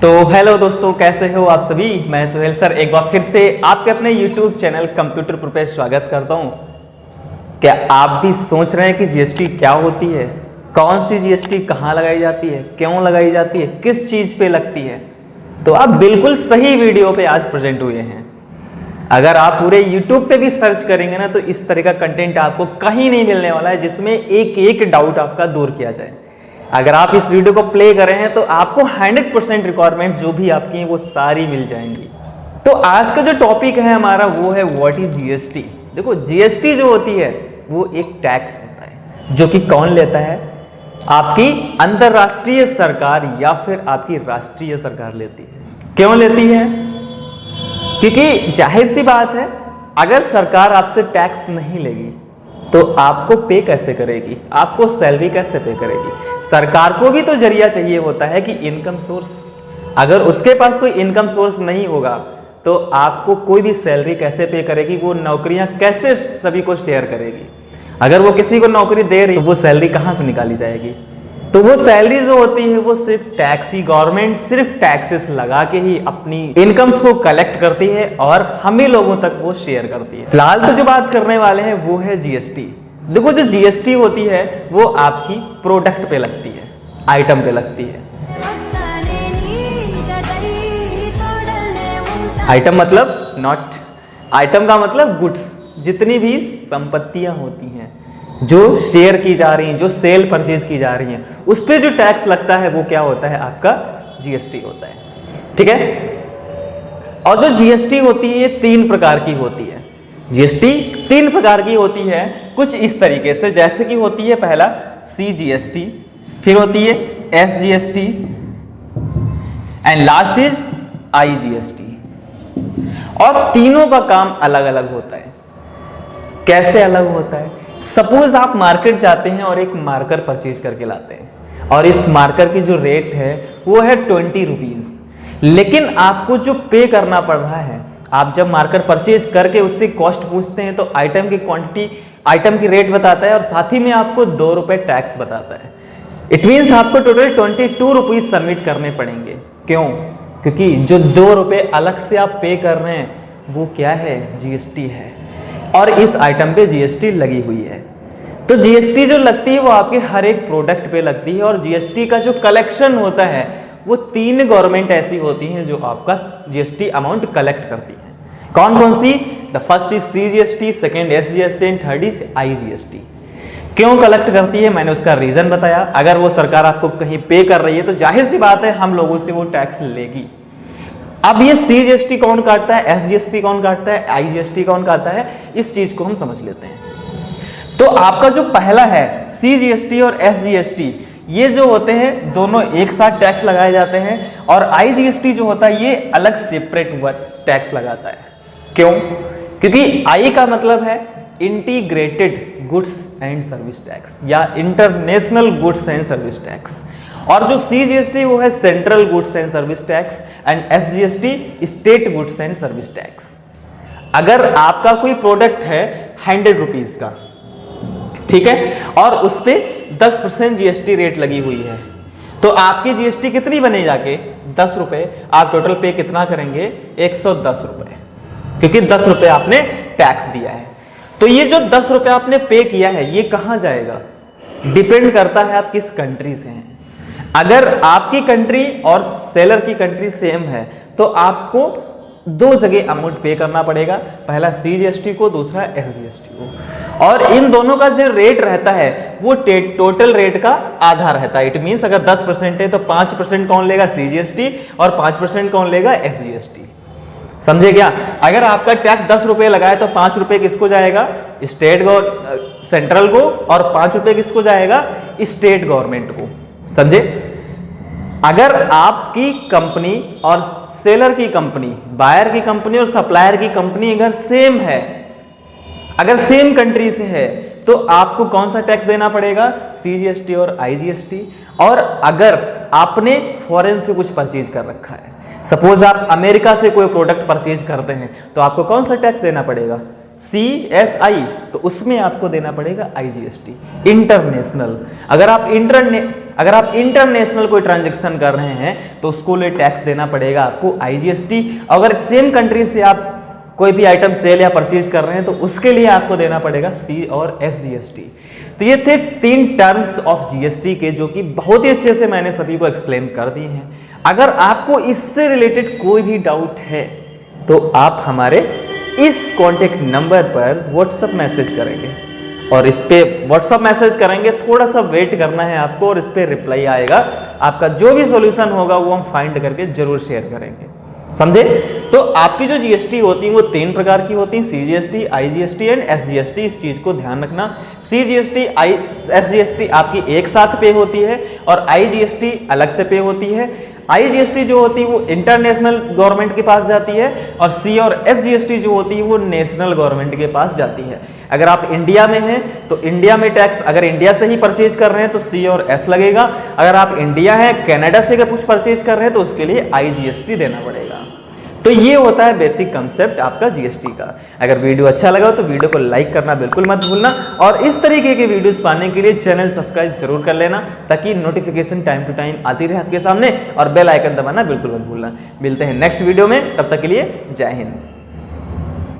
तो हेलो दोस्तों, कैसे हो आप सभी। मैं सुहेल सर एक बार फिर से आपके अपने YouTube चैनल कंप्यूटर प्रो पे स्वागत करता हूं। क्या आप भी सोच रहे हैं कि जीएसटी क्या होती है, कौन सी जीएसटी कहां लगाई जाती है, क्यों लगाई जाती है, किस चीज पे लगती है, तो आप बिल्कुल सही वीडियो पे आज प्रेजेंट हुए हैं। अगर आप पूरे YouTube पे भी सर्च करेंगे ना, तो इस तरह का कंटेंट आपको कहीं नहीं मिलने वाला है जिसमें एक एक डाउट आपका दूर किया जाए। अगर आप इस वीडियो को प्ले कर रहे हैं तो आपको 100% रिक्वायरमेंट जो भी आपकी हैं वो सारी मिल जाएंगी। तो आज का जो टॉपिक है हमारा वो है व्हाट इज जीएसटी। देखो, जीएसटी जो होती है वो एक टैक्स होता है जो कि कौन लेता है, आपकी अंतरराष्ट्रीय सरकार या फिर आपकी राष्ट्रीय सरकार लेती है। क्यों लेती है? क्योंकि जाहिर सी बात है, अगर सरकार आपसे टैक्स नहीं लेगी तो आपको पे कैसे करेगी, आपको सैलरी कैसे पे करेगी। सरकार को भी तो जरिया चाहिए होता है कि इनकम सोर्स। अगर उसके पास कोई इनकम सोर्स नहीं होगा तो आपको कोई भी सैलरी कैसे पे करेगी, वो नौकरियां कैसे सभी को शेयर करेगी। अगर वो किसी को नौकरी दे रही है तो वो सैलरी कहां से निकाली जाएगी। तो वो सैलरी जो होती है वो सिर्फ टैक्स ही, गवर्नमेंट सिर्फ टैक्सेस लगा के ही अपनी इनकम्स को कलेक्ट करती है और हम ही लोगों तक वो शेयर करती है। फिलहाल तो जो बात करने वाले हैं वो है जीएसटी। देखो, जो जीएसटी होती है वो आपकी प्रोडक्ट पे लगती है, आइटम पे लगती है। आइटम मतलब नॉट, आइटम का मतलब गुड्स। जितनी भी संपत्तियां होती हैं जो शेयर की जा रही हैं, जो सेल परचेज की जा रही हैं, उस पे जो टैक्स लगता है वो क्या होता है, आपका जीएसटी होता है। ठीक है। और जो जीएसटी होती है ये 3 प्रकार की होती है। जीएसटी 3 प्रकार की होती है कुछ इस तरीके से, जैसे कि होती है पहला सीजीएसटी, फिर होती है SGST and last is IGST. और तीनों का काम अलग अलग होता है। कैसे अलग होता है? सपोज आप मार्केट जाते हैं और एक मार्कर परचेज करके लाते हैं और इस मार्कर की जो रेट है वो है 20 रुपीज, लेकिन आपको जो पे करना पड़ रहा है, आप जब मार्कर परचेज करके उससे कॉस्ट पूछते हैं तो आइटम की क्वांटिटी, आइटम की रेट बताता है और साथ ही में आपको 2 रुपए टैक्स बताता है। इट मीन्स आपको टोटल 22 रुपीज सबमिट करने पड़ेंगे। क्यों? क्योंकि जो 2 रुपए अलग से आप पे कर रहे हैं वो क्या है, जीएसटी है, और इस आइटम पे जीएसटी लगी हुई है। तो जीएसटी जो लगती है वो आपके हर एक प्रोडक्ट पे लगती है। और जीएसटी का जो कलेक्शन होता है वो 3 गवर्नमेंट ऐसी होती हैं जो आपका जीएसटी अमाउंट कलेक्ट करती है। कौन कौन सी? The first is CGST, second SGST and third is IGST. क्यों कलेक्ट करती है मैंने उसका रीजन बताया। अगर वो सरकार आपको कहीं पे कर रही है तो जाहिर सी बात है हम लोगों से वो टैक्स लेगी। अब ये सीजीएसटी कौन काटता है, एसजीएसटी कौन काटता है, आईजीएसटी कौन काटता है, इस चीज को हम समझ लेते हैं। तो आपका जो पहला है सीजीएसटी और एसजीएसटी, ये जो होते हैं दोनों एक साथ टैक्स लगाए जाते हैं, और आईजीएसटी जो होता है ये अलग सेपरेट टैक्स लगाता है। क्यों? क्योंकि आई का मतलब है integrated goods and service tax या international goods and service tax, और जो सीजीएसटी वो है central goods and service tax, and SGST state goods and service tax. अगर आपका कोई प्रोडक्ट है 100 रुपीज का, ठीक है, और उस पे 10% जीएसटी रेट लगी हुई है, तो आपकी जीएसटी कितनी बने जाके 10 रुपए। आप टोटल पे कितना करेंगे, 110 रुपए, क्योंकि 10 रुपए आपने टैक्स दिया है। तो ये जो 10 रुपए आपने पे किया है ये कहां जाएगा, डिपेंड करता है आप किस कंट्री से हैं। अगर आपकी कंट्री और सेलर की कंट्री सेम है तो आपको 2 जगह अमाउंट पे करना पड़ेगा, पहला सीजीएसटी को, दूसरा एसजीएसटी को। और इन दोनों का जो रेट रहता है वो टोटल रेट का आधा रहता है। इट मीन्स अगर 10% है तो 5% कौन लेगा, सीजीएसटी, और 5% कौन लेगा, एसजीएसटी। समझे क्या? अगर आपका टैक्स 10 रुपए लगा है तो 5 रुपए किसको जाएगा, स्टेट सेंट्रल को, और 5 रुपए किसको जाएगा, स्टेट गवर्नमेंट को। समझे? अगर आपकी कंपनी और सेलर की कंपनी, बायर की कंपनी और सप्लायर की कंपनी अगर सेम है, अगर सेम कंट्री से है, तो आपको कौन सा टैक्स देना पड़ेगा, सीजीएसटी और आईजीएसटी। और अगर आपने फॉरेन से कुछ परचेज कर रखा है, सपोज आप अमेरिका से कोई प्रोडक्ट परचेज करते हैं, तो आपको कौन सा टैक्स देना पड़ेगा, CSI, तो उसमें आपको देना पड़ेगा IGST, इंटरनेशनल। अगर आप इंटरनेशनल कोई ट्रांजैक्शन कर रहे हैं तो उसको लिए टैक्स देना पड़ेगा आपको IGST। अगर सेम कंट्री से आप कोई भी आइटम सेल या परचेज कर रहे हैं तो उसके लिए आपको देना पड़ेगा C और SGST। तो ये थे 3 टर्म्स ऑफ GST के, जो कि बहुत ही अच्छे से मैंने सभी को एक्सप्लेन कर दिए हैं। अगर आपको इससे रिलेटेड कोई भी डाउट है तो आप हमारे इस कॉन्टेक्ट नंबर पर व्हाट्सएप मैसेज करेंगे, और इस पे व्हाट्सएप मैसेज करेंगे, थोड़ा सा वेट करना है आपको और इस पे रिप्लाई आएगा। आपका जो भी सॉल्यूशन होगा वो हम फाइंड करके जरूर शेयर करेंगे, समझे। तो आपकी जो GST होती है वो 3 प्रकार की होती है, CGST, IGST एंड SGST। इस चीज को ध्यान रखना, CGST, SGST आपकी एक साथ पे होती है और IGST अलग से पे होती है। IGST जो होती है वो इंटरनेशनल गवर्नमेंट के पास जाती है और C और SGST जो होती है वो नेशनल गवर्नमेंट के पास जाती है। अगर आप इंडिया में हैं तो इंडिया में टैक्स, अगर इंडिया से ही परचेज कर रहे हैं तो C और S लगेगा। अगर आप इंडिया है कनाडा से कुछ परचेज कर रहे हैं तो उसके लिए IGST देना पड़ेगा। तो ये होता है बेसिक कंसेप्ट आपका GST का। अगर वीडियो अच्छा लगा तो वीडियो को लाइक करना बिल्कुल मत भूलना, और इस तरीके के वीडियोस पाने के लिए चैनल सब्सक्राइब जरूर कर लेना, ताकि नोटिफिकेशन टाइम टू टाइम आती रहे आपके सामने, और बेल आइकन दबाना बिल्कुल मत भूलना। मिलते हैं नेक्स्ट वीडियो में, तब तक के लिए जय हिंद।